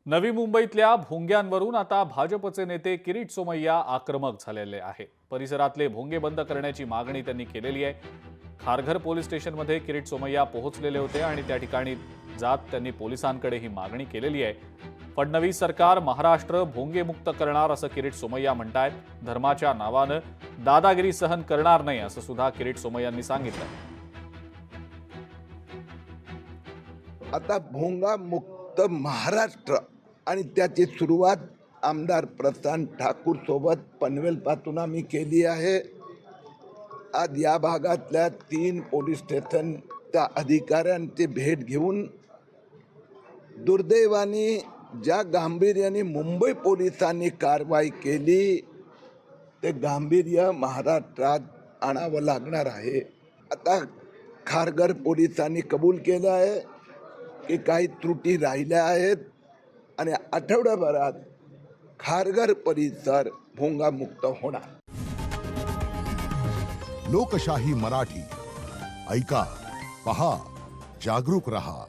नवी मुंबईतल्या भोंग्यांवरून आता भाजपचे नेते किरीट सोमय्या आक्रमक झालेले आहे। परिसरातले भोंगे बंद करण्याची मागणी त्यांनी केलेली आहे। खारघर पोलीस स्टेशनमध्ये किरीट सोमय्या पोहोचलेले होते आणि त्या ठिकाणी जात त्यांनी पोलिसांकडे ही मागणी केलेली आहे। फडणवीस सरकार महाराष्ट्र भोंगे मुक्त करणार असं किरीट सोमय्या म्हणतायत। धर्माच्या नावानं दादागिरी सहन करणार नाही असं सुद्धा किरीट सोमय्यांनी सांगितलं। आता भोंगा मुक्त महाराष्ट्र आणि त्याची सुरुवात आमदार प्रशांत ठाकूर सोबत पनवेलपासून आम्ही केली आहे। आज या भागातल्या 3 पोलीस स्टेशनच्या अधिकाऱ्यांची भेट घेऊन दुर्दैवाने ज्या गांभीर्याने मुंबई पोलिसांनी कारवाई केली ते गांभीर्य महाराष्ट्रात आणावं लागणार आहे। आता खारघर पोलिसांनी कबूल केलं आहे की काही त्रुटी राहिल्या आहेत आणि आठवड्याभरात खारघर परिसर भोंगामुक्त होणार। लोकशाही मराठी ऐका, पहा, जागरूक रहा।